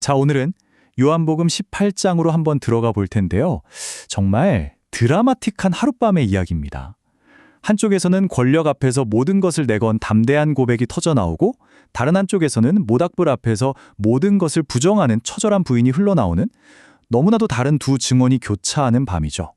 자, 오늘은 요한복음 18장으로 한번 들어가 볼 텐데요. 정말 드라마틱한 하룻밤의 이야기입니다. 한쪽에서는 권력 앞에서 모든 것을 내건 담대한 고백이 터져 나오고, 다른 한쪽에서는 모닥불 앞에서 모든 것을 부정하는 처절한 부인이 흘러나오는 너무나도 다른 두 증언이 교차하는 밤이죠.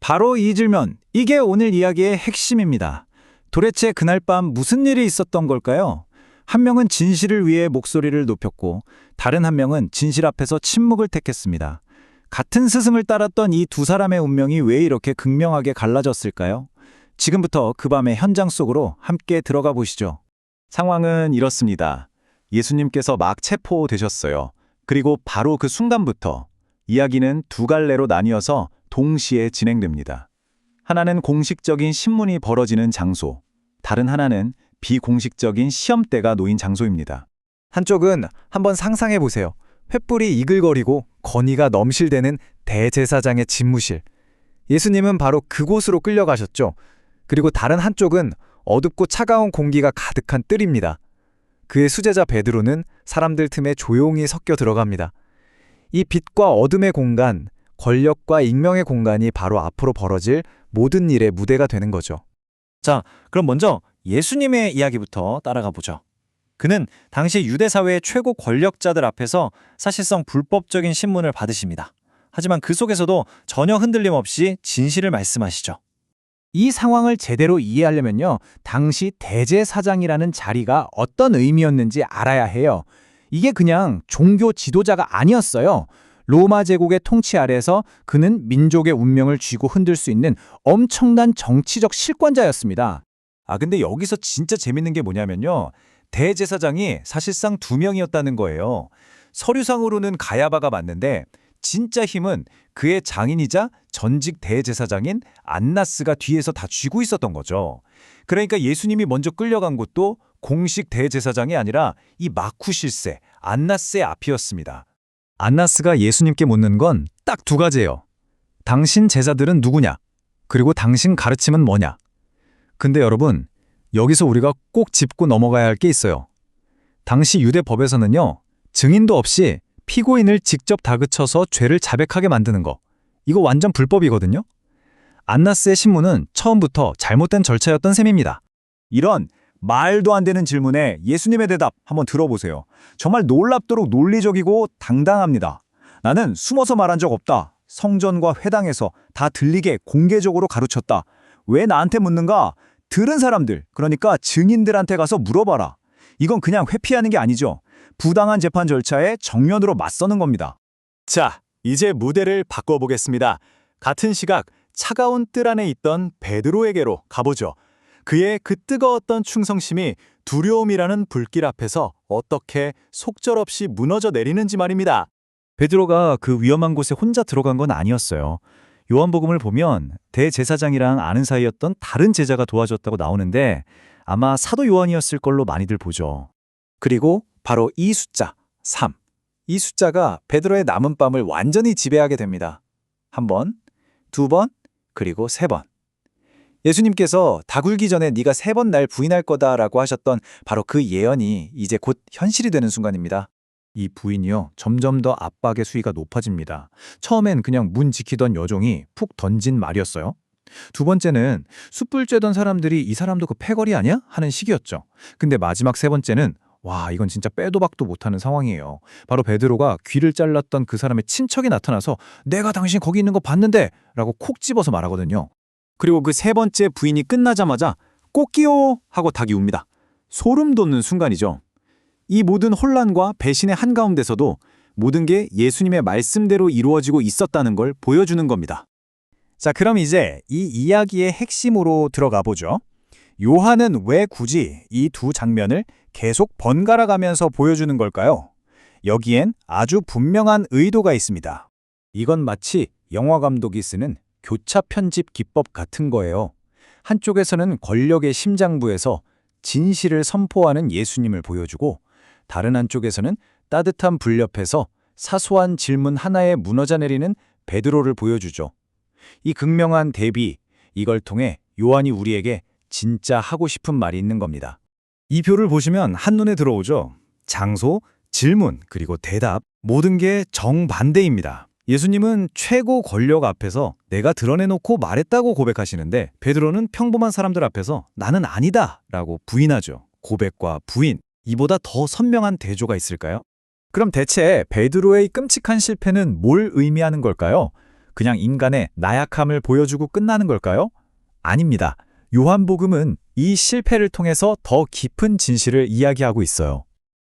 바로 이 질문, 이게 오늘 이야기의 핵심입니다. 도대체 그날 밤 무슨 일이 있었던 걸까요? 한 명은 진실을 위해 목소리를 높였고, 다른 한 명은 진실 앞에서 침묵을 택했습니다. 같은 스승을 따랐던 이 두 사람의 운명이 왜 이렇게 극명하게 갈라졌을까요? 지금부터 그 밤의 현장 속으로 함께 들어가 보시죠. 상황은 이렇습니다. 예수님께서 막 체포되셨어요. 그리고 바로 그 순간부터 이야기는 두 갈래로 나뉘어서 동시에 진행됩니다. 하나는 공식적인 신문이 벌어지는 장소, 다른 하나는 비공식적인 시험대가 놓인 장소입니다. 한쪽은 한번 상상해 보세요. 횃불이 이글거리고 건의가 넘실대는 대제사장의 집무실. 예수님은 바로 그곳으로 끌려가셨죠. 그리고 다른 한쪽은 어둡고 차가운 공기가 가득한 뜰입니다. 그의 수제자 베드로는 사람들 틈에 조용히 섞여 들어갑니다. 이 빛과 어둠의 공간, 권력과 익명의 공간이 바로 앞으로 벌어질 모든 일의 무대가 되는 거죠. 자, 그럼 먼저 예수님의 이야기부터 따라가 보죠. 그는 당시 유대 사회의 최고 권력자들 앞에서 사실상 불법적인 신문을 받으십니다. 하지만 그 속에서도 전혀 흔들림 없이 진실을 말씀하시죠. 이 상황을 제대로 이해하려면요, 당시 대제사장이라는 자리가 어떤 의미였는지 알아야 해요. 이게 그냥 종교 지도자가 아니었어요. 로마 제국의 통치 아래에서 그는 민족의 운명을 쥐고 흔들 수 있는 엄청난 정치적 실권자였습니다. 근데 여기서 진짜 재밌는 게 뭐냐면요, 대제사장이 사실상 두 명이었다는 거예요. 서류상으로는 가야바가 맞는데 진짜 힘은 그의 장인이자 전직 대제사장인 안나스가 뒤에서 다 쥐고 있었던 거죠. 그러니까 예수님이 먼저 끌려간 곳도 공식 대제사장이 아니라 이 마쿠실세, 안나스의 앞이었습니다. 안나스가 예수님께 묻는 건 딱 두 가지예요. 당신 제자들은 누구냐? 그리고 당신 가르침은 뭐냐? 근데 여러분, 여기서 우리가 꼭 짚고 넘어가야 할 게 있어요. 당시 유대 법에서는요, 증인도 없이 피고인을 직접 다그쳐서 죄를 자백하게 만드는 거, 이거 완전 불법이거든요. 안나스의 신문은 처음부터 잘못된 절차였던 셈입니다. 이런 말도 안 되는 질문에 예수님의 대답 한번 들어보세요. 정말 놀랍도록 논리적이고 당당합니다. 나는 숨어서 말한 적 없다. 성전과 회당에서 다 들리게 공개적으로 가르쳤다. 왜 나한테 묻는가? 들은 사람들, 그러니까 증인들한테 가서 물어봐라. 이건 그냥 회피하는 게 아니죠. 부당한 재판 절차에 정면으로 맞서는 겁니다. 자, 이제 무대를 바꿔보겠습니다. 같은 시각 차가운 뜰 안에 있던 베드로에게로 가보죠. 그의 그 뜨거웠던 충성심이 두려움이라는 불길 앞에서 어떻게 속절없이 무너져 내리는지 말입니다. 베드로가 그 위험한 곳에 혼자 들어간 건 아니었어요. 요한복음을 보면 대제사장이랑 아는 사이였던 다른 제자가 도와줬다고 나오는데 아마 사도 요한이었을 걸로 많이들 보죠. 그리고 바로 이 숫자, 3. 이 숫자가 베드로의 남은 밤을 완전히 지배하게 됩니다. 한 번, 두 번, 그리고 세 번. 예수님께서 다 굴기 전에 네가 세 번 날 부인할 거다라고 하셨던 바로 그 예언이 이제 곧 현실이 되는 순간입니다. 이 부인이요, 점점 더 압박의 수위가 높아집니다. 처음엔 그냥 문 지키던 여종이 푹 던진 말이었어요. 두 번째는 숯불 쬐던 사람들이 이 사람도 그 패거리 아니야? 하는 식이었죠. 근데 마지막 세 번째는 와, 이건 진짜 빼도 박도 못하는 상황이에요. 바로 베드로가 귀를 잘랐던 그 사람의 친척이 나타나서 내가 당신 거기 있는 거 봤는데 라고 콕 집어서 말하거든요. 그리고 그 세 번째 부인이 끝나자마자 꽃기요 하고 닭이 웁니다. 소름 돋는 순간이죠. 이 모든 혼란과 배신의 한가운데서도 모든 게 예수님의 말씀대로 이루어지고 있었다는 걸 보여주는 겁니다. 자, 그럼 이제 이 이야기의 핵심으로 들어가 보죠. 요한은 왜 굳이 이 두 장면을 계속 번갈아 가면서 보여주는 걸까요? 여기엔 아주 분명한 의도가 있습니다. 이건 마치 영화 감독이 쓰는 교차 편집 기법 같은 거예요. 한쪽에서는 권력의 심장부에서 진실을 선포하는 예수님을 보여주고, 다른 한쪽에서는 따뜻한 불 옆에서 사소한 질문 하나에 무너져 내리는 베드로를 보여주죠. 이 극명한 대비, 이걸 통해 요한이 우리에게 진짜 하고 싶은 말이 있는 겁니다. 이 표를 보시면 한눈에 들어오죠. 장소, 질문 그리고 대답 모든 게 정반대입니다. 예수님은 최고 권력 앞에서 내가 드러내놓고 말했다고 고백하시는데 베드로는 평범한 사람들 앞에서 나는 아니다 라고 부인하죠. 고백과 부인, 이보다 더 선명한 대조가 있을까요? 그럼 대체 베드로의 끔찍한 실패는 뭘 의미하는 걸까요? 그냥 인간의 나약함을 보여주고 끝나는 걸까요? 아닙니다. 요한복음은 이 실패를 통해서 더 깊은 진실을 이야기하고 있어요.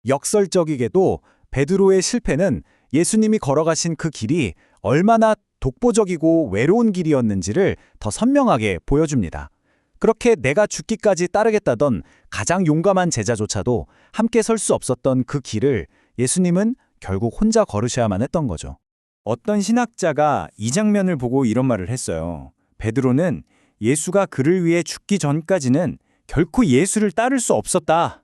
역설적이게도 베드로의 실패는 예수님이 걸어가신 그 길이 얼마나 독보적이고 외로운 길이었는지를 더 선명하게 보여줍니다. 그렇게 내가 죽기까지 따르겠다던 가장 용감한 제자조차도 함께 설 수 없었던 그 길을 예수님은 결국 혼자 걸으셔야만 했던 거죠. 어떤 신학자가 이 장면을 보고 이런 말을 했어요. 베드로는 예수가 그를 위해 죽기 전까지는 결코 예수를 따를 수 없었다.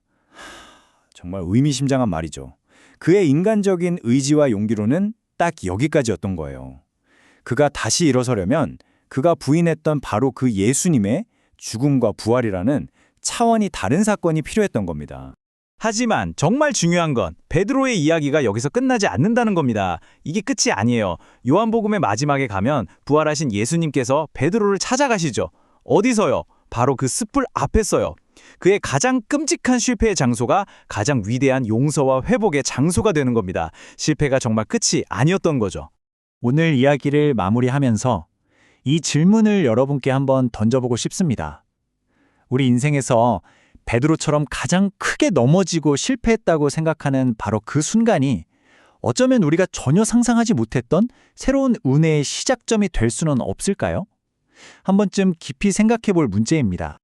정말 의미심장한 말이죠. 그의 인간적인 의지와 용기로는 딱 여기까지였던 거예요. 그가 다시 일어서려면 그가 부인했던 바로 그 예수님의 죽음과 부활이라는 차원이 다른 사건이 필요했던 겁니다. 하지만 정말 중요한 건 베드로의 이야기가 여기서 끝나지 않는다는 겁니다. 이게 끝이 아니에요. 요한복음의 마지막에 가면 부활하신 예수님께서 베드로를 찾아가시죠. 어디서요? 바로 그 숯불 앞에서요. 그의 가장 끔찍한 실패의 장소가 가장 위대한 용서와 회복의 장소가 되는 겁니다. 실패가 정말 끝이 아니었던 거죠. 오늘 이야기를 마무리하면서 이 질문을 여러분께 한번 던져보고 싶습니다. 우리 인생에서 베드로처럼 가장 크게 넘어지고 실패했다고 생각하는 바로 그 순간이 어쩌면 우리가 전혀 상상하지 못했던 새로운 은혜의 시작점이 될 수는 없을까요? 한 번쯤 깊이 생각해 볼 문제입니다.